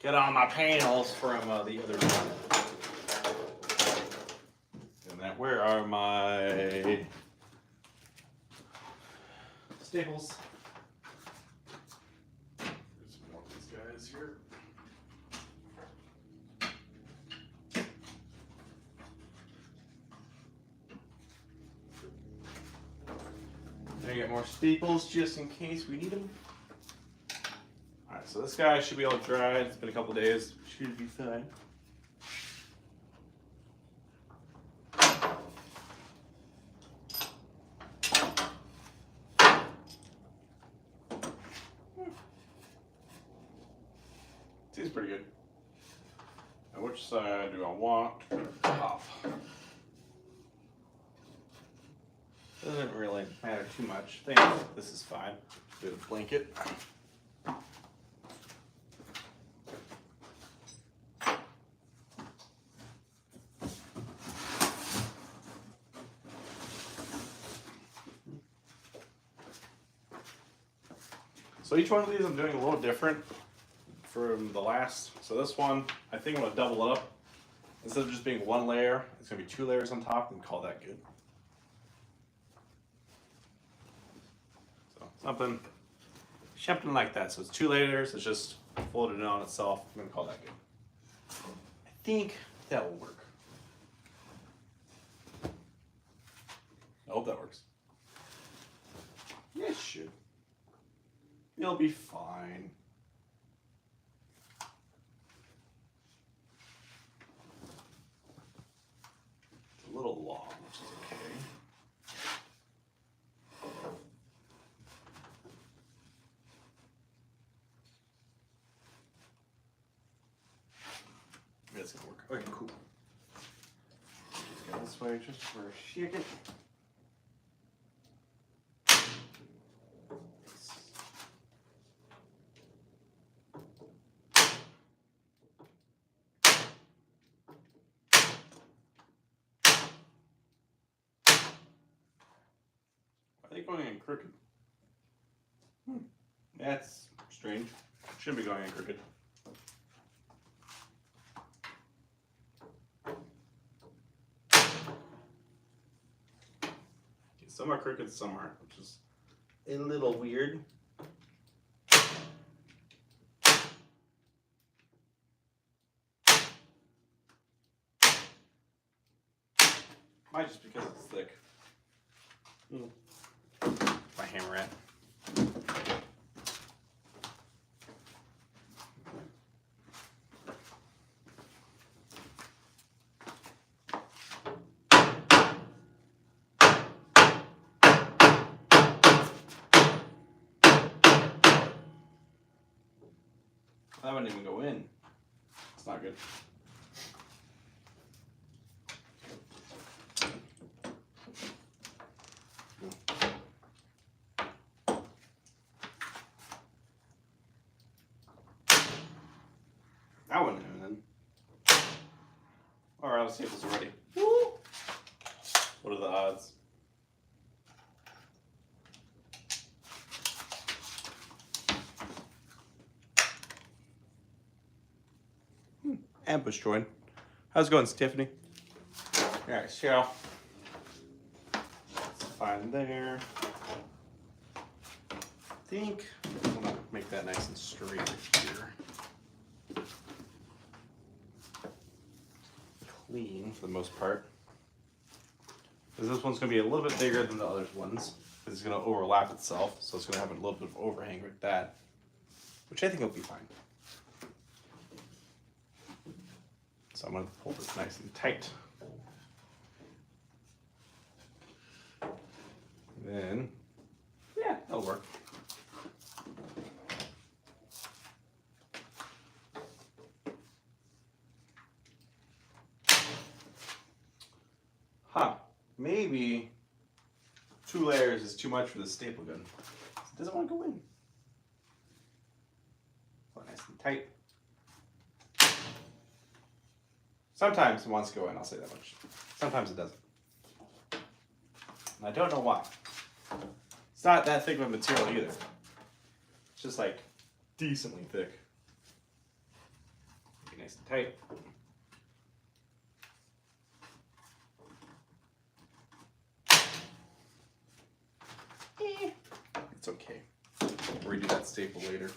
get on my panels from the other one. And that, where are my staples? There's some more of these guys here. I get more staples just in case we need them. Alright, so this guy should be all dried. It's been a couple days. Should be fine. Seems pretty good. Now, which side do I want to top? Doesn't really matter too much. I think this is fine. Do the blanket. So each one of these I'm doing a little different from the last. So this one, I think I'm gonna double it up. Instead of just being one layer, it's gonna be 2 layers on top and call that good. So something like that. So it's 2 layers, it's just folded in on itself. I'm gonna call that good. I think that will work. I hope that works. Yeah, it should. It'll be fine. It's a little long, which is okay. That's gonna work. Okay, cool. Just go this way just for a second. Are they going in crooked? That's strange. Shouldn't be going in crooked. Some are crooked, some aren't, which is a little weird. Might just because it's thick. My hammer at. That wouldn't even go in. It's not good. That wouldn't even in. Alright, let's see if it's ready. Woo! What are the odds? Ambush join. How's it going, Tiffany? Alright, so let's find there. I think I'm gonna make that nice and straight here. Clean for the most part. Because this one's gonna be a little bit bigger than the other ones. Because it's gonna overlap itself, so it's gonna have a little bit of overhang with that. Which I think will be fine. So I'm going to pull this nice and tight. Then, yeah, that'll work. Huh, maybe 2 layers is too much for the staple gun. It doesn't want to go in. So nice and tight. Sometimes it wants to go in, I'll say that much. Sometimes it doesn't. And I don't know why. It's not that thick of a material either. It's just like decently thick. Nice and tight. It's okay. We'll redo that staple later.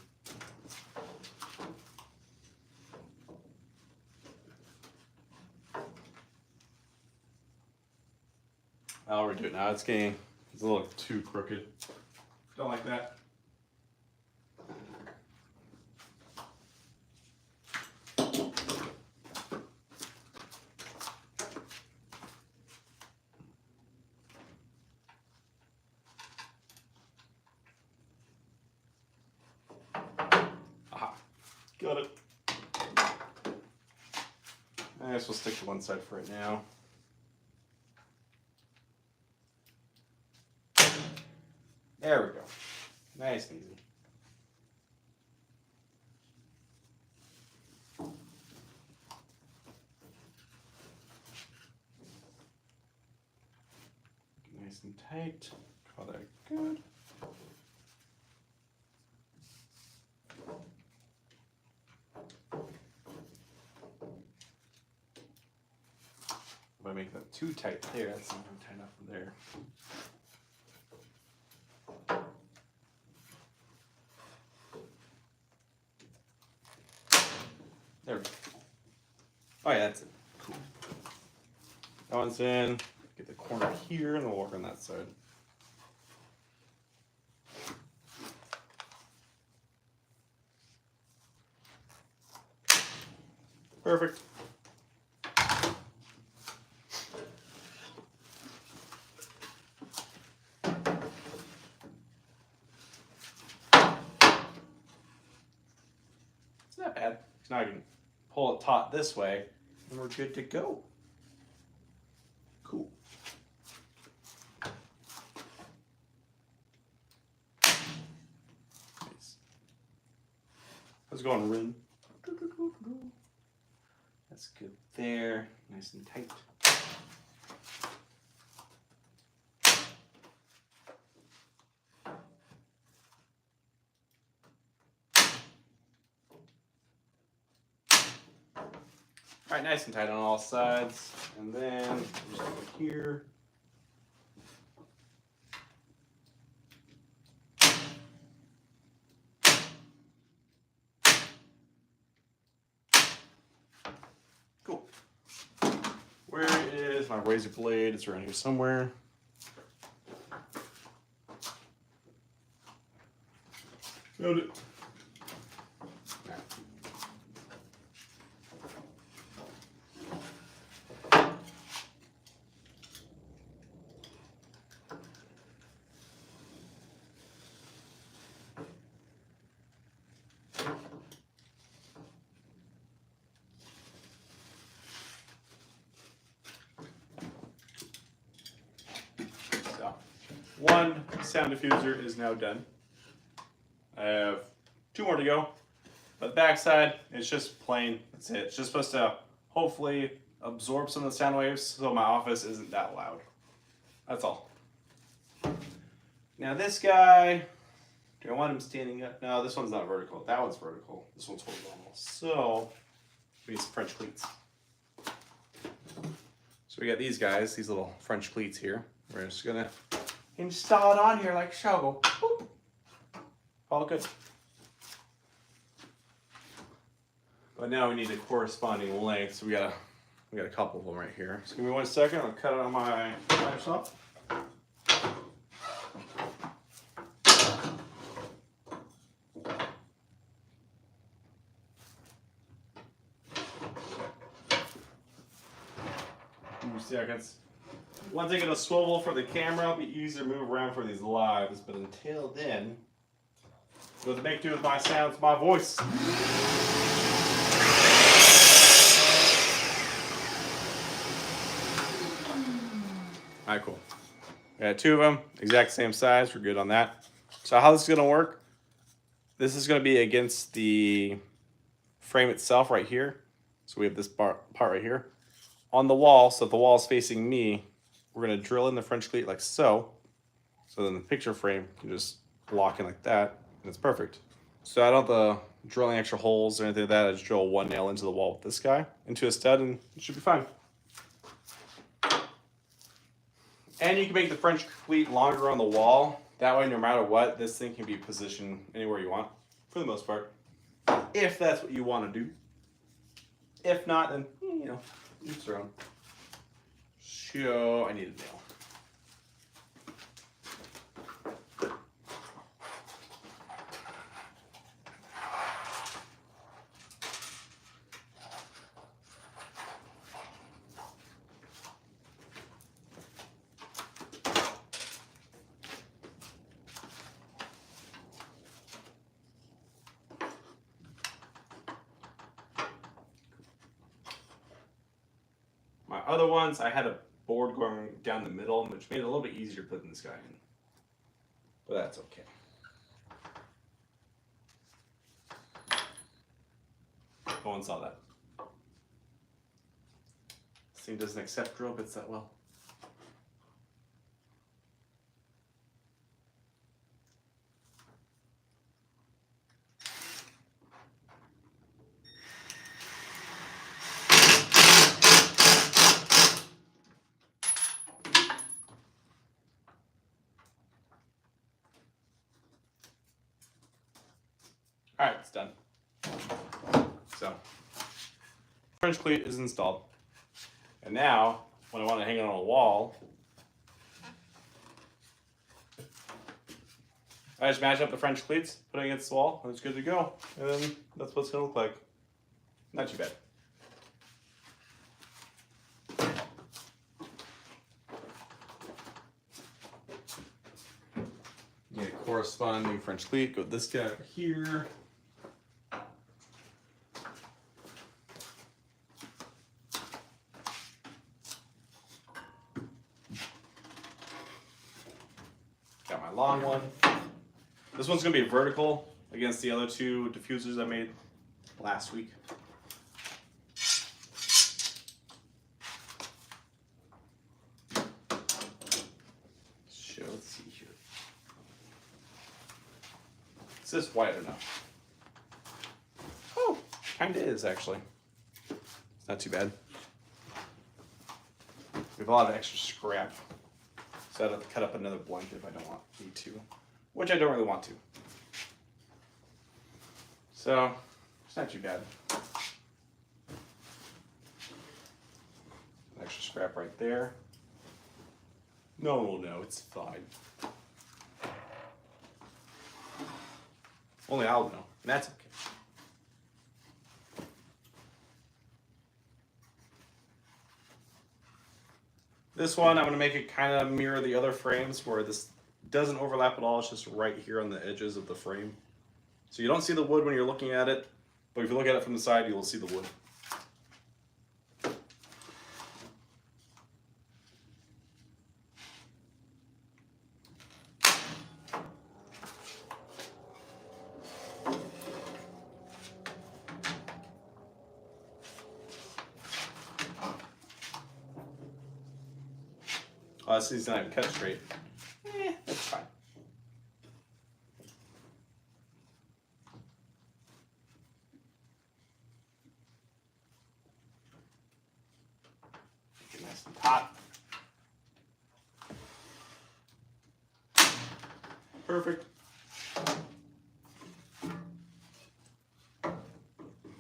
I'll redo it now. It's a little too crooked. Don't like that. Aha. Got it. I guess we'll stick to one side for right now. There we go. Nice and easy. Nice and tight. Call that good. If I make that too tight there, that's not going to tighten up from there. There we go. Oh yeah, that's it. Cool. That one's in. Get the corner here and we'll work on that side. Perfect. It's not bad. Now I can pull it taut this way and we're good to go. Cool. Nice. How's it going, Rin? That's good there. Nice and tight. All right, nice and tight on all sides. And then just over here. Cool. Where is my razor blade? It's around here somewhere. Found it. One sound diffuser is now done. I have 2 more to go. But the back side is just plain. That's it. It's just supposed to hopefully absorb some of the sound waves so my office isn't that loud. That's all. Now this guy, do I want him standing up? No, this one's not vertical. That one's vertical. This one's horizontal. So we need some French cleats. So we got these guys, these little French cleats here. We're just gonna install it on here like so. Boop. All good. But now we need a corresponding length, so we got a couple of them right here. So give me 1 second. I'll cut it on my Microsoft. Seconds. Once I get a swivel for the camera, it'll be easier to move around for these lives. But until then, we'll make do with my sounds, my voice. All right, cool. We got 2 of them, exact same size. We're good on that. So how this is gonna work? This is gonna be against the frame itself right here. So we have this part right here. On the wall, so if the wall is facing me, we're gonna drill in the French cleat like so. So then the picture frame can just lock in like that, and it's perfect. So I don't have the drilling extra holes or anything like that. I just drill one nail into the wall with this guy, into a stud, and it should be fine. And you can make the French cleat longer on the wall. That way, no matter what, this thing can be positioned anywhere you want, for the most part. If that's what you want to do. If not, then, you know, each their own. So, I need a nail. My other ones, I had a board going down the middle, which made it a little bit easier putting this guy in. But that's okay. No one saw that. This thing doesn't accept drill bits that well. All right, it's done. So, French cleat is installed. And now, when I want to hang it on a wall, I just match up the French cleats, put it against the wall, and it's good to go. And then that's what it's going to look like. Not too bad. Get a corresponding French cleat, go with this guy over here. Got my long one. This one's gonna be vertical against the other two diffusers I made last week. So let's see here. Is this wide enough? Oh, kinda is actually. It's not too bad. We have a lot of extra scrap. So I'd have to cut up another blanket if I don't need to, which I don't really want to. So, it's not too bad. Extra scrap right there. No one will know, it's fine. Only I'll know, and that's okay. This one, I'm going to make it kind of mirror the other frames where this doesn't overlap at all. It's just right here on the edges of the frame. So you don't see the wood when you're looking at it, but if you look at it from the side, you will see the wood. Oh, this is not even cut straight. That's fine. Get nice and hot. Perfect.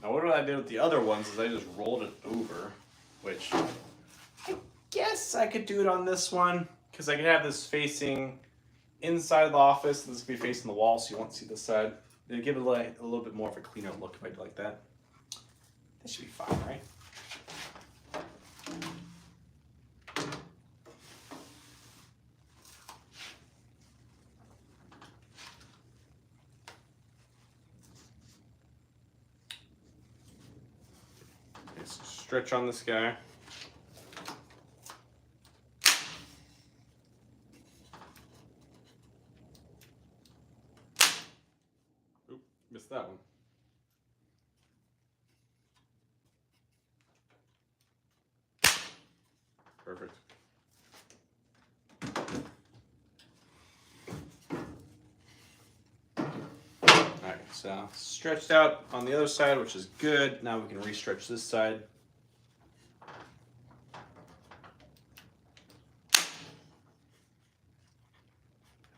Now what I did with the other ones is I just rolled it over, which I guess I could do it on this one because I could have this facing inside the office and this could be facing the wall so you won't see this side. It'd give it a little bit more of a cleaner look if I do like that. That should be fine, right? Stretch on this guy. Oop, missed that one. Perfect. Alright, So stretched out on the other side, which is good. Now we can re-stretch this side.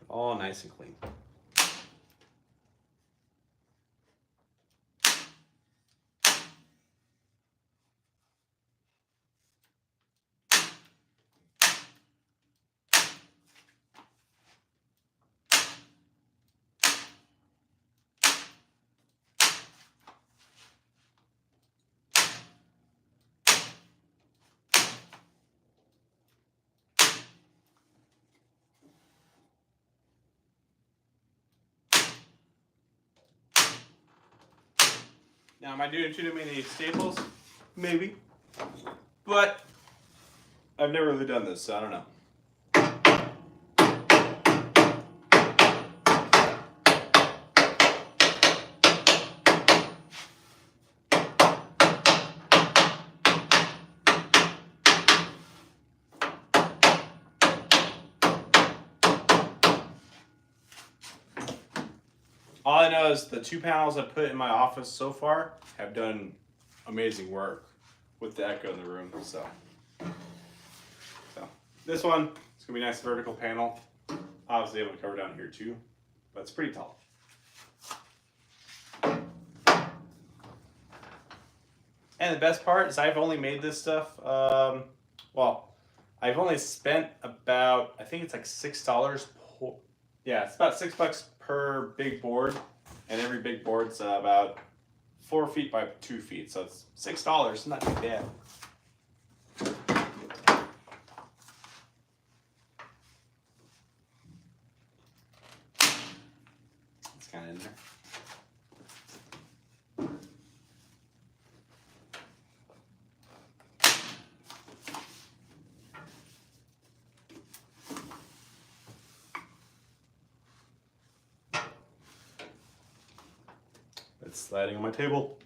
All nice and clean. Now, am I doing too many staples? Maybe. But I've never really done this, so I don't know. All I know is the 2 panels I put in my office so far have done amazing work with the echo in the room. So this one, it's gonna be a nice vertical panel. Obviously able to cover down here too, but it's pretty tall. And the best part is I've only made this stuff, well, I've only spent about, I think it's like $6 yeah, it's about $6 per big board, and every big board's about 4 feet by 2 feet, so it's $6, not too bad. It's kind of in there. It's sliding on my table.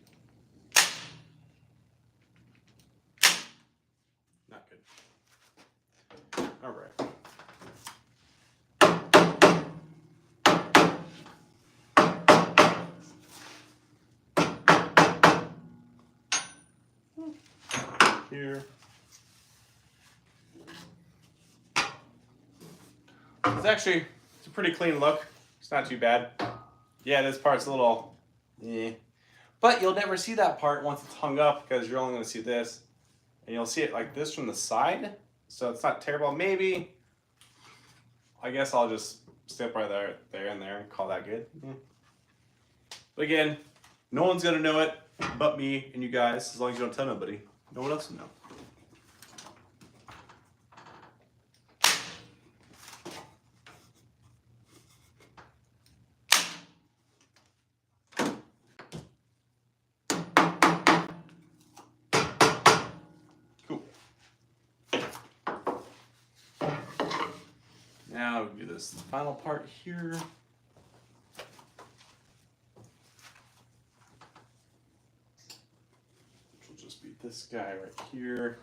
Not good. All right. Here. It's a pretty clean look. It's not too bad. Yeah, this part's a little but you'll never see that part once it's hung up because you're only going to see this, and you'll see it like this from the side, so it's not terrible. Maybe I guess I'll just step right there and call that good. But again, no one's going to know it but me and you guys, as long as you don't tell nobody. No one else will know. Now we do this final part here. Which will just be this guy right here.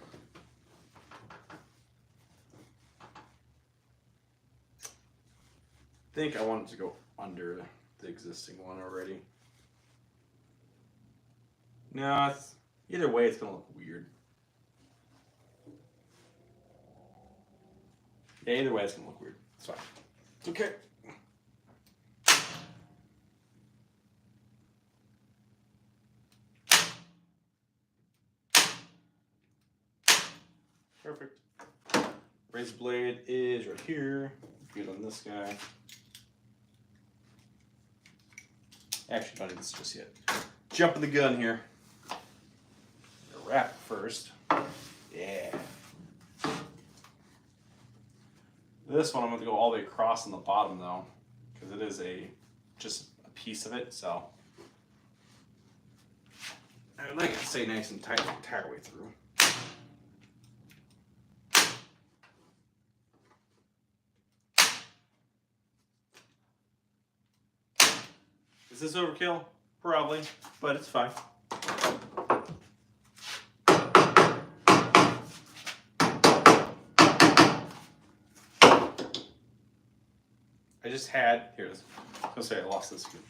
I think I want it to go under the existing one already. No, either way it's gonna look weird. Yeah, either way it's gonna look weird. It's fine. Okay. Perfect. Razor blade is right here. Good on this guy. Actually, don't need this just yet. Jumping the gun here. Wrap first. Yeah. This one I'm going to go all the way across on the bottom though, because it is just a piece of it, so I would like it to stay nice and tight the entire way through. Is this overkill? Probably, but it's fine. I just had, here it is. I was gonna say I lost this again.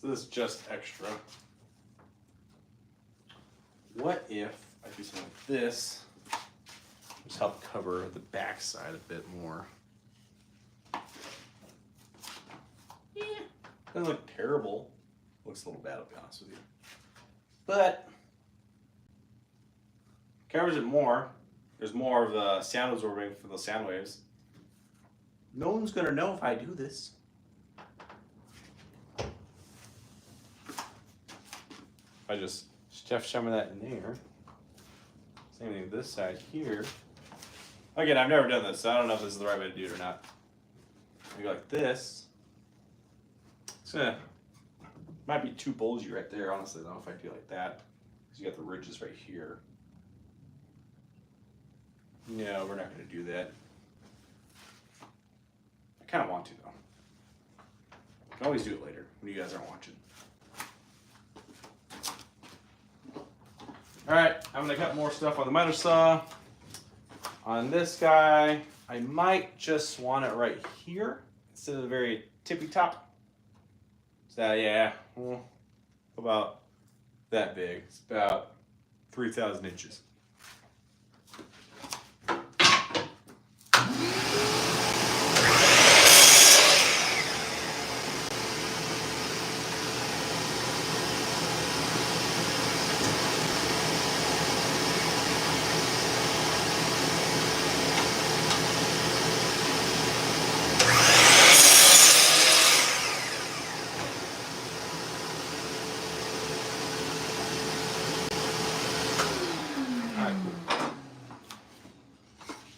this is just extra. What if I do something like this? Just help cover the back side a bit more. Yeah, doesn't look terrible. Looks a little bad, I'll be honest with you. But covers it more. There's more of the sound absorbing for the sound waves. No one's gonna know if I do this. I just stuff some of that in there. Same thing this side here. Again, I've never done this, so I don't know if this is the right way to do it or not. You go like this. It's gonna, might be too bulgy right there, honestly, though, if I do like that. Because you got the ridges right here. No, we're not gonna do that. I kind of want to, though. I can always do it later when you guys aren't watching. Alright, I'm going to cut more stuff on the miter saw. On this guy, I might just want it right here instead of the very tippy top. So yeah, well, about that big. It's about 3,000 inches.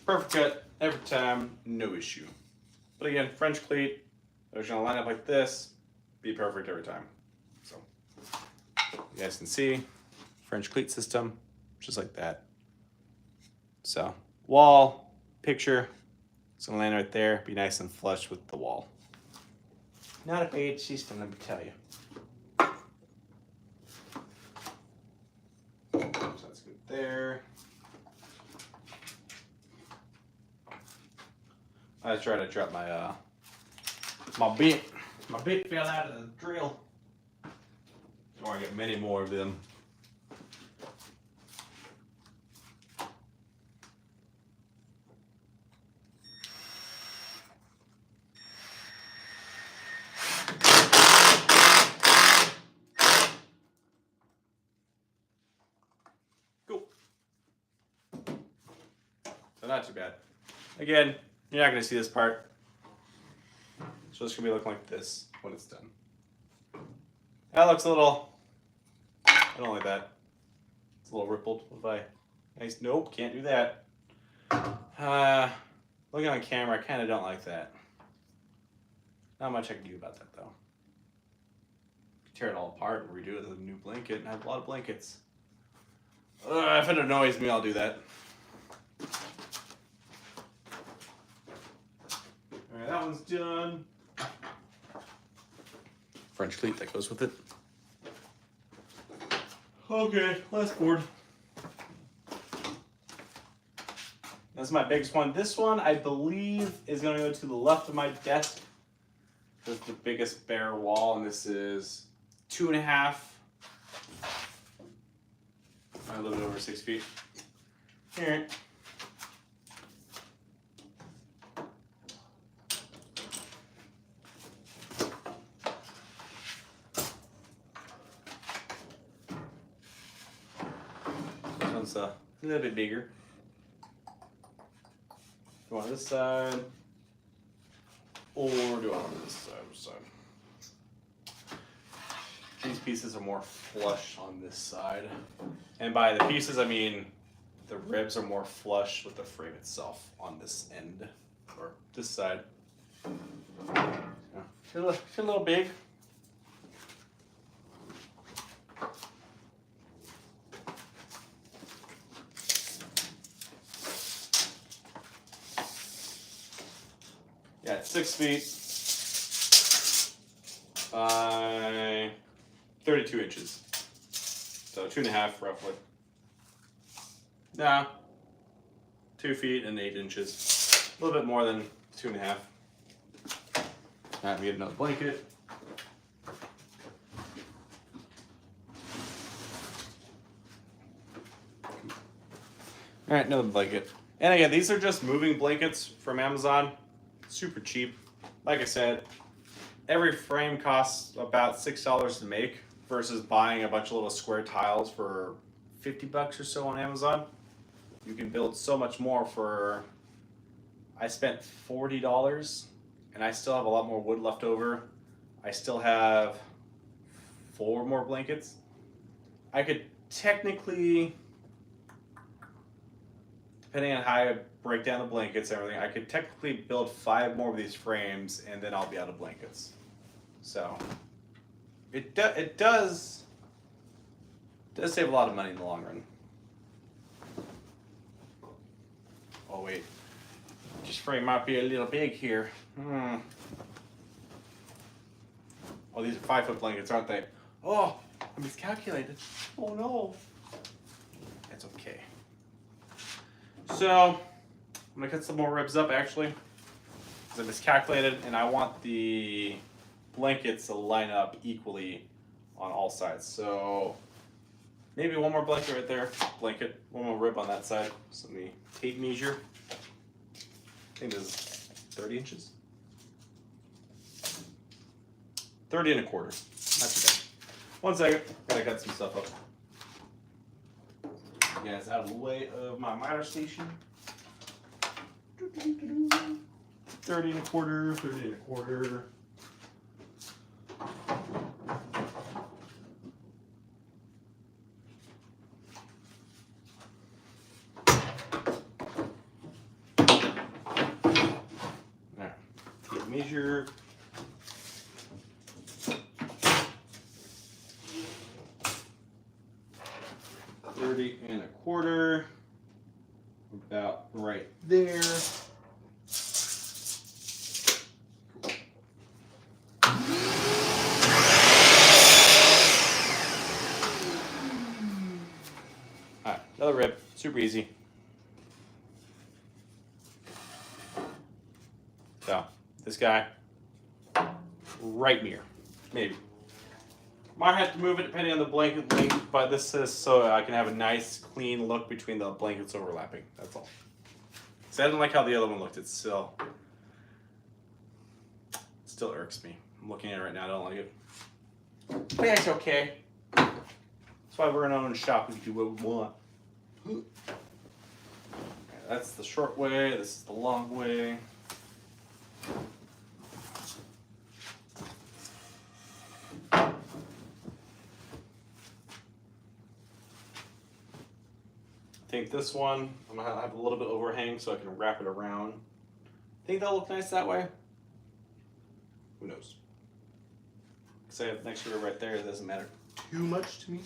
Perfect cut every time, no issue. But again, French cleat, they're gonna line up like this, be perfect every time. So you guys can see French cleat system, just like that. So wall, picture, it's gonna land right there, be nice and flush with the wall. Not a bad system, let me tell you. So that's good there. I was trying to drop my my bit. My bit fell out of the drill. Don't want to get many more of them. Cool. So not too bad. Again, you're not going to see this part. So it's going to be looking like this when it's done. That looks a little, I don't like that. It's a little rippled. What if I, nice, nope, can't do that. Looking on camera, I kind of don't like that. Not much I can do about that though. Tear it all apart and redo it with a new blanket, and I have a lot of blankets. If it annoys me, I'll do that. Alright, that one's done. French cleat that goes with it. Okay, last board. That's my biggest one. This one, I believe, is going to go to the left of my desk. That's the biggest bare wall, and this is 2.5. A little bit over 6 feet. Here. This one's a little bit bigger. Do I want this side, or do I want this side? Which side? These pieces are more flush on this side. And by the pieces, I mean the ribs are more flush with the frame itself on this end, or this side. Yeah. Feel a little big. Yeah, it's 6 feet by 32 inches. So 2.5 roughly. Nah, 2 feet and 8 inches. A little bit more than 2.5. Alright, we get another blanket. All right, another blanket. And again, these are just moving blankets from Amazon. Super cheap. Like I said, every frame costs about $6 to make versus buying a bunch of little square tiles for 50 bucks or so on Amazon. You can build so much more for, I spent $40 and I still have a lot more wood left over. I still have 4 more blankets. I could technically, depending on how I break down the blankets and everything, I could technically build 5 more of these frames and then I'll be out of blankets. So it does save a lot of money in the long run. Oh wait, this frame might be a little big here. Oh, these are 5-foot blankets, aren't they? Oh, I miscalculated. Oh no. That's okay. So I'm gonna cut some more ribs up actually, because I miscalculated and I want the blankets to line up equally on all sides. So maybe one more blanket right there, one more rib on that side. So let me tape measure. I think this is 30 inches. 30 and a quarter, not too bad. One second, gotta cut some stuff up. Yeah, it's out of the way of my miter station. 30 and a quarter, 30 and a quarter. Alright, tape measure. And a quarter, about right there. All right, another rib, super easy. So this guy, right mirror, maybe. Might have to move it depending on the blanket length, but this is so I can have a nice clean look between the blankets overlapping. That's all. So I didn't like how the other one looked. It still irks me. I'm looking at it right now. I don't like it. But yeah, it's okay. That's why we're in our own shop. We can do what we want. Okay, that's the short way. This is the long way. I think this one, I'm gonna have a little bit overhang so I can wrap it around. Think that'll look nice that way? Who knows? Because I have next to it right there, it doesn't matter too much to me.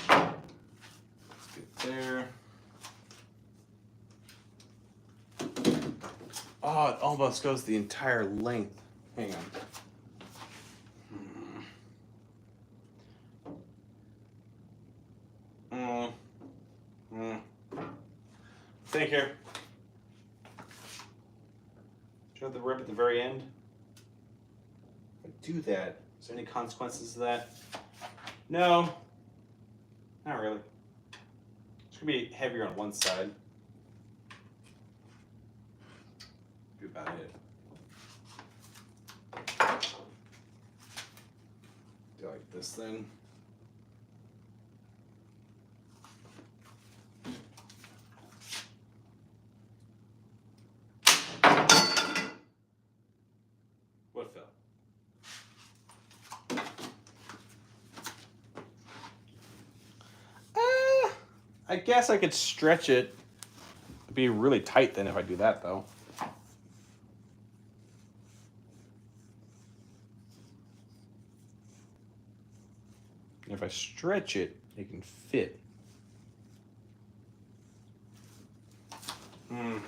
Let's get there. Oh, it almost goes the entire length. Hang on. Think here. Show the rib at the very end. If I do that, is there any consequences to that? No, not really. It's gonna be heavier on one side. Do about it. Do like this then. What fell? I guess I could stretch it. It'd be really tight then if I do that though. If I stretch it, it can fit. Well,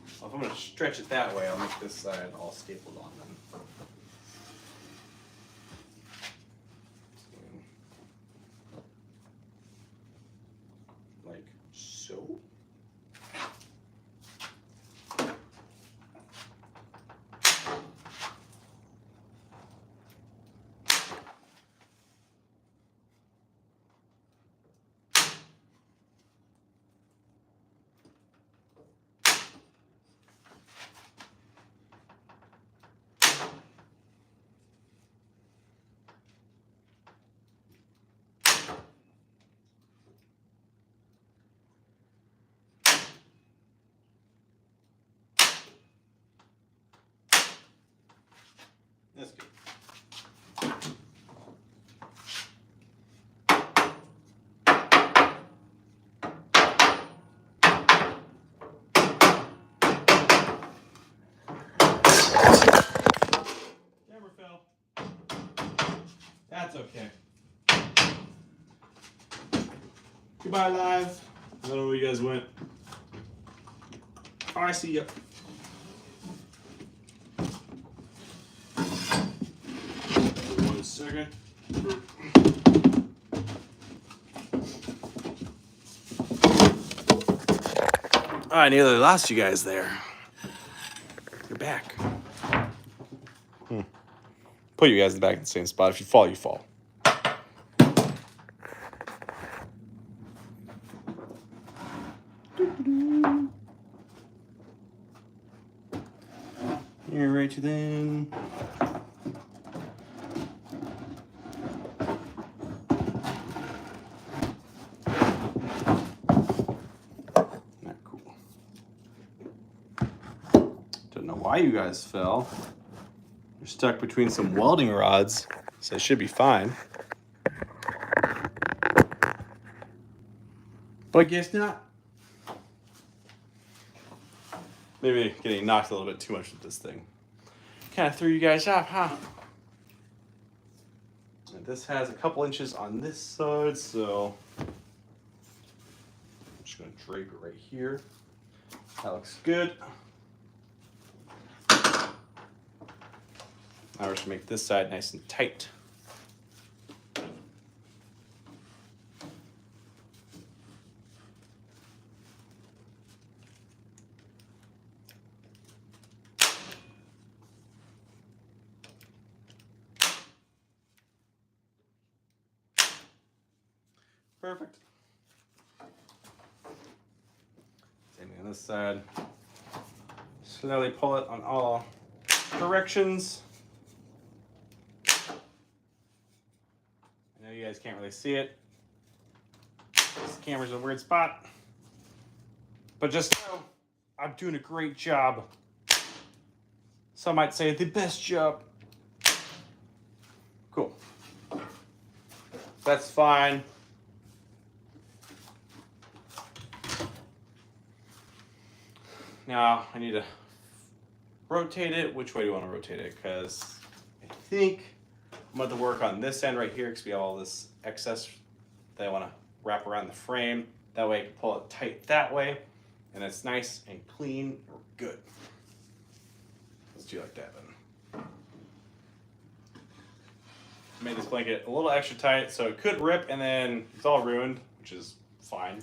if I'm going to stretch it that way, I'll make this side all stapled on then. Like so. That's okay. Goodbye, live. I don't know where you guys went. Oh, I see you. One second. I nearly lost you guys there. You're back. Put you guys back in the same spot. If you fall, you fall. Here, Rachel, then. Not cool. Don't know why you guys fell. You're stuck between some welding rods, so it should be fine. But I guess not. Maybe getting knocked a little bit too much with this thing. Kind of threw you guys off, huh? And this has a couple inches on this side, so I'm just going to drape it right here. That looks good. Now we're just going to make this side nice and tight. Perfect. Same thing on this side. Slowly pull it on all directions. I know you guys can't really see it. This camera's in a weird spot. But just know, I'm doing a great job. Some might say the best job. Cool. That's fine. Now I need to rotate it. Which way do you want to rotate it? Because I think I'm going to work on this end right here because we have all this excess that I want to wrap around the frame. That way I can pull it tight that way. And it's nice and clean. We're good. Let's do it like that then. Made this blanket a little extra tight so it could rip and then it's all ruined, which is fine.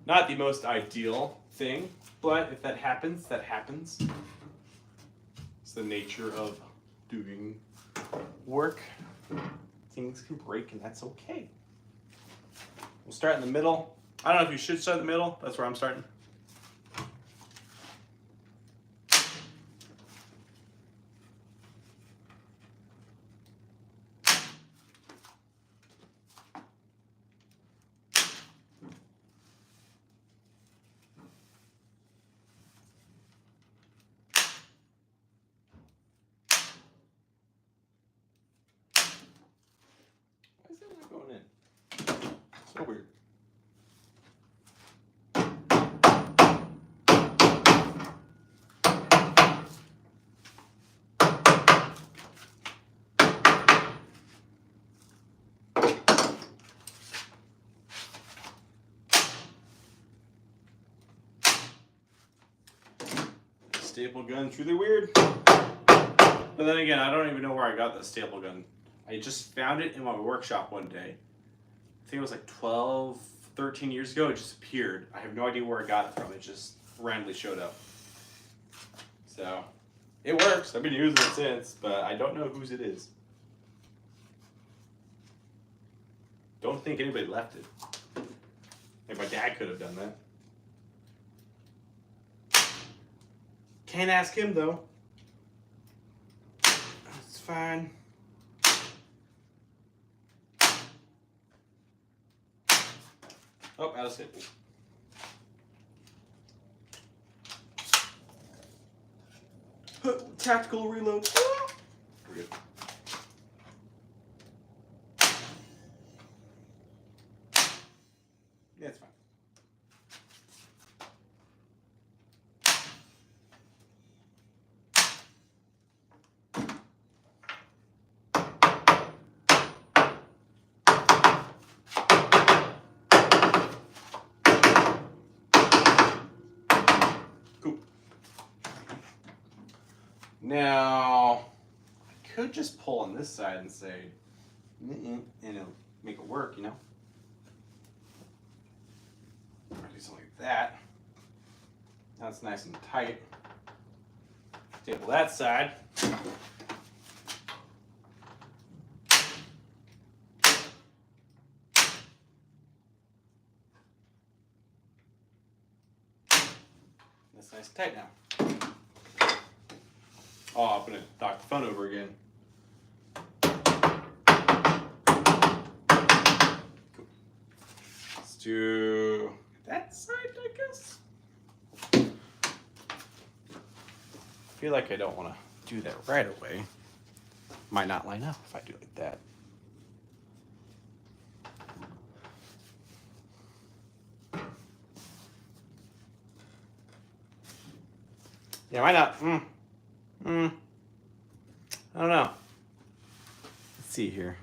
Not the most ideal thing, but if that happens, that happens. It's the nature of doing work. Things can break and that's okay. We'll start in the middle. I don't know if you should start in the middle. That's where I'm starting. Why is that not going in? So weird. Staple gun's really weird. But then again, I don't even know where I got the staple gun. I just found it in my workshop one day. I think it was like 12, 13 years ago. It just appeared. I have no idea where I got it from. It just randomly showed up. So, it works. I've been using it since, but I don't know whose it is. Don't think anybody left it. Maybe my dad could have done that. Can't ask him though. It's fine. Oh, out of staple. Tactical reload. We're good. Yeah, it's fine. Now, I could just pull on this side and say, and it'll make it work, you know? Or do something like that. That's nice and tight. Staple that side. That's nice and tight now. Oh, I'm gonna knock the phone over again. Cool. Let's do that side, I guess. I feel like I don't want to do that right away. Might not line up if I do it like that. Yeah, why not? I don't know. Let's see here.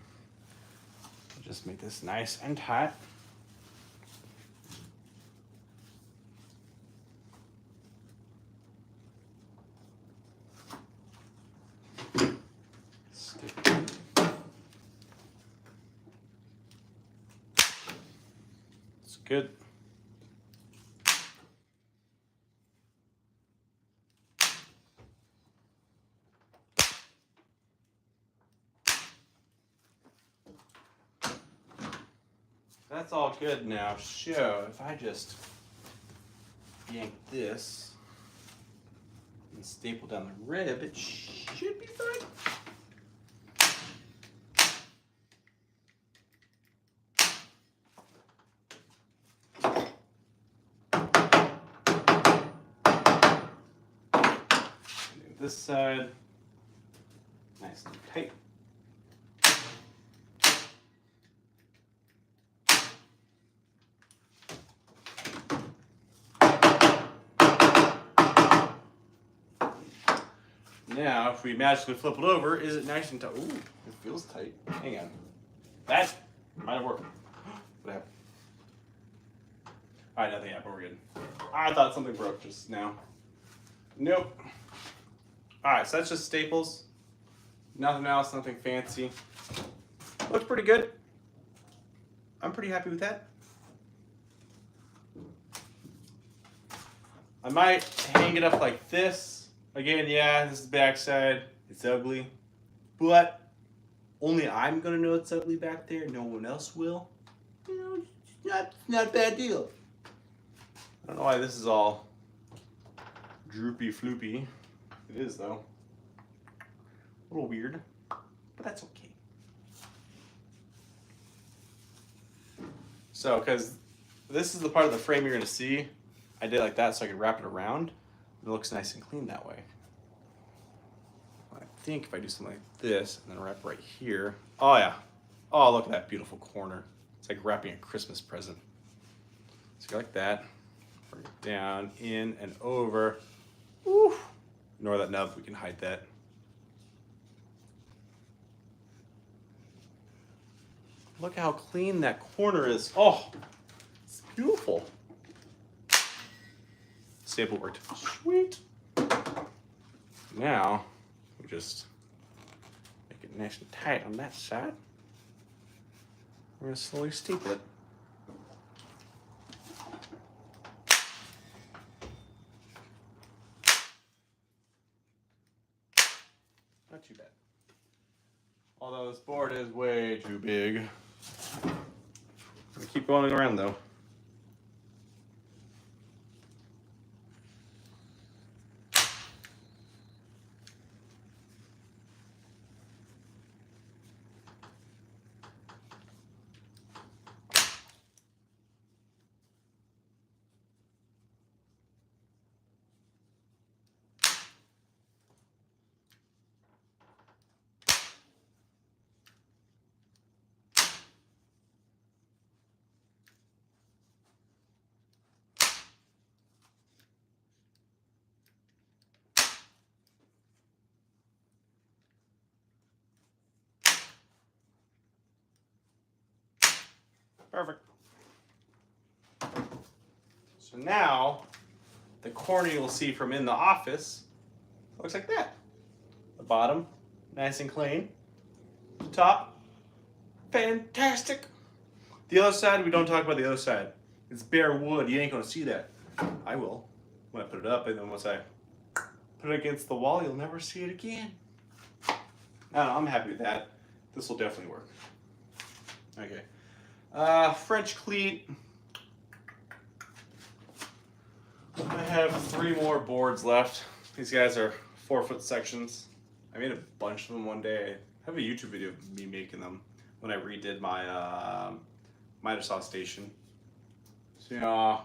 I'll just make this nice and tight. It's good. That's all good now. So if I just yank this and staple down the rib, it should be fine. This side, nice and tight. Now, if we magically flip it over, is it nice and tight? Ooh, it feels tight. Hang on. That might have worked. What happened? All right, nothing happened. We're good. I thought something broke just now. Nope. All right, so that's just staples. Nothing else, nothing fancy. Looks pretty good. I'm pretty happy with that. I might hang it up like this. Again, yeah, this is the back side. It's ugly. But only I'm going to know it's ugly back there. No one else will. You know, it's not a bad deal. I don't know why this is all droopy floopy. It is, though. A little weird, but that's okay. So, because this is the part of the frame you're going to see, I did like that so I could wrap it around. It looks nice and clean that way. I think if I do something like this and then wrap right here. Oh, yeah. Oh, look at that beautiful corner. It's like wrapping a Christmas present. So you go like that. Bring it down, in, and over. Woo. Ignore that nub. We can hide that. Look how clean that corner is. Oh, it's beautiful. Staple worked. Sweet. Now, we just make it nice and tight on that side. We're going to slowly staple it. Not too bad. Although this board is way too big. I'm going to keep going around though. Perfect. So now, the corner you'll see from in the office looks like that. The bottom, nice and clean. The top, fantastic. The other side, we don't talk about the other side. It's bare wood. You ain't gonna see that. I will when I put it up, and then once I put it against the wall, you'll never see it again. I don't know, I'm happy with that. This will definitely work. Okay. French cleat. I have 3 more boards left. These guys are 4-foot sections. I made a bunch of them one day. I have a YouTube video of me making them when I redid my miter saw station. So, you know, I'm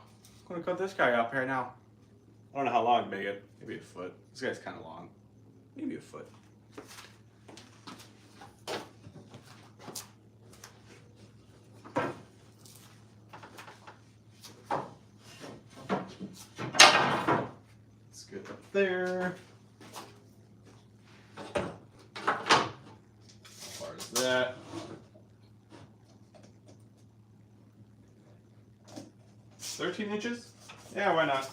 gonna cut this guy up right now. I don't know how long to make it. Maybe a foot. This guy's kind of long. Maybe a foot. It's good up there. How far is that? 13 inches? Yeah, why not?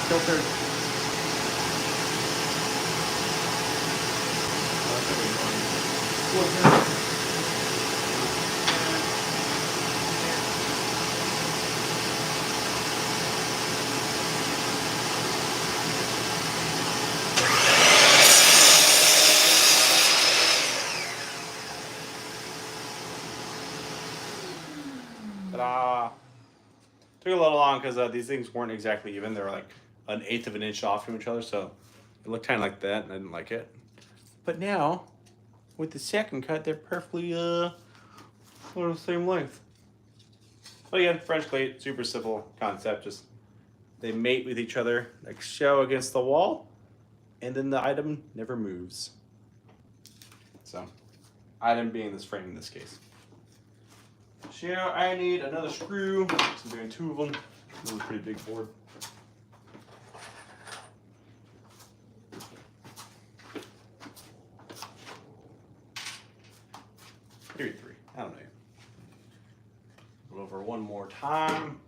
Filtered. Ta-da! Took a little long because these things weren't exactly even. They were like 1/8 of an inch off from each other, so it looked kind of like that, and I didn't like it. But now, with the second cut, they're perfectly the same length. But again, French cleat, super simple concept. Just they mate with each other, like so against the wall, and then the item never moves. So, item being this frame in this case. So I need another screw. So I'm doing 2 of them. This is a pretty big board. Maybe 3. I don't know. Go over one more time.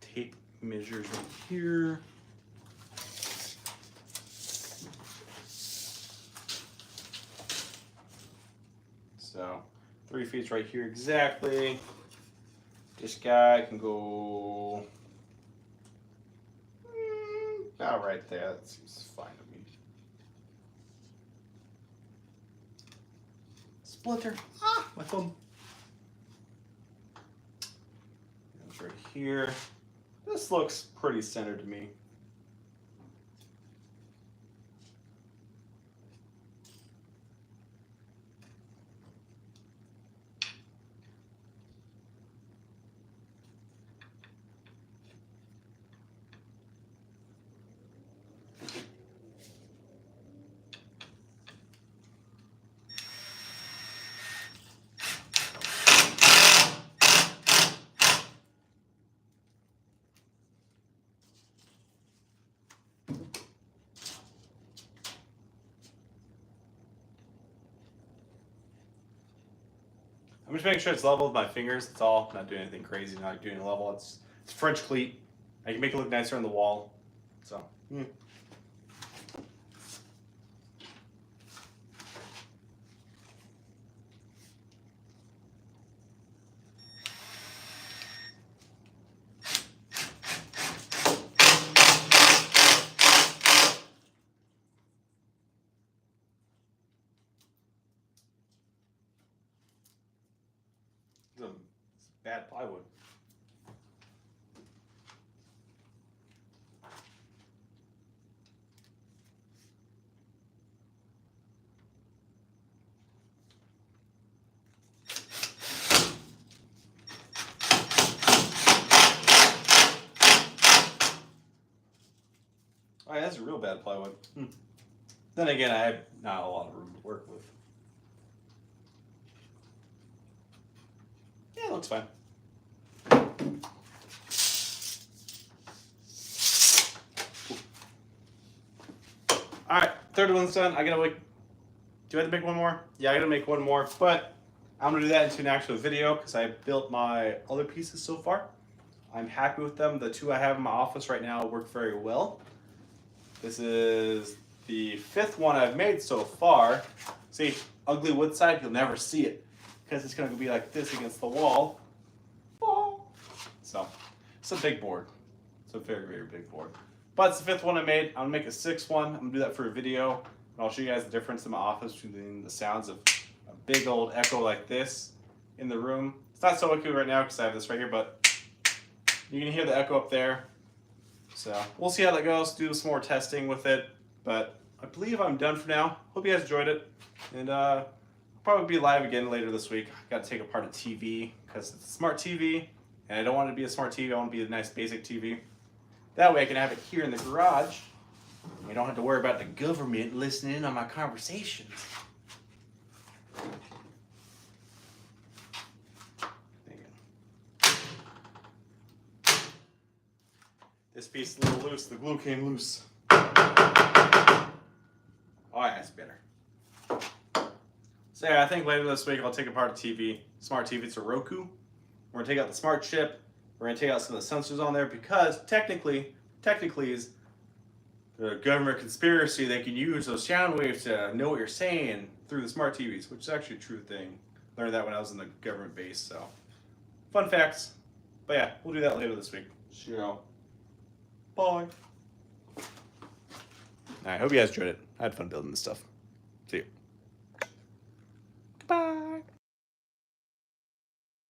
Tape measures right here. So 3 feet's right here exactly. This guy can go about right there. That seems fine to me. Splinter. Ah, my thumb. That's right here. This looks pretty centered to me. I'm just making sure it's level with my fingers. That's all. I'm not doing anything crazy. Not like doing a level. It's French cleat. I can make it look nicer on the wall. So. It's bad plywood. real bad plywood. Then again, I have not a lot of room to work with. Yeah, it looks fine. Alright, third one's done. I gotta wait. Do I have to make one more? Yeah, I gotta make one more, but I'm gonna do that into an actual video because I built my other pieces so far. I'm happy with them. The two I have in my office right now work very well. This is the fifth one I've made so far. See, ugly wood side, you'll never see it because it's gonna be like this against the wall. So, it's a big board. It's a very, very big board. But it's the fifth one I made. I'm gonna make a sixth one. I'm gonna do that for a video. And I'll show you guys the difference in my office between the sounds of a big old echo like this in the room. It's not so echoey right now because I have this right here, but you can hear the echo up there. So we'll see how that goes. Do some more testing with it. But I believe I'm done for now. Hope you guys enjoyed it. And I'll probably be live again later this week. I got to take apart a TV because it's a smart TV. And I don't want it to be a smart TV. I want it to be a nice basic TV. That way I can have it here in the garage. I don't have to worry about the government listening in on my conversations. This piece is a little loose. The glue came loose. Oh yeah, it's better. So yeah, I think later this week I'll take apart a TV. Smart TV, it's a Roku. We're gonna take out the smart chip. We're gonna take out some of the sensors on there because technically is the government conspiracy. They can use those sound waves to know what you're saying through the smart TVs, which is actually a true thing. Learned that when I was in the government base. So fun facts. But yeah, we'll do that later this week. See y'all. Bye. I hope you guys enjoyed it. I had fun building this stuff. See you.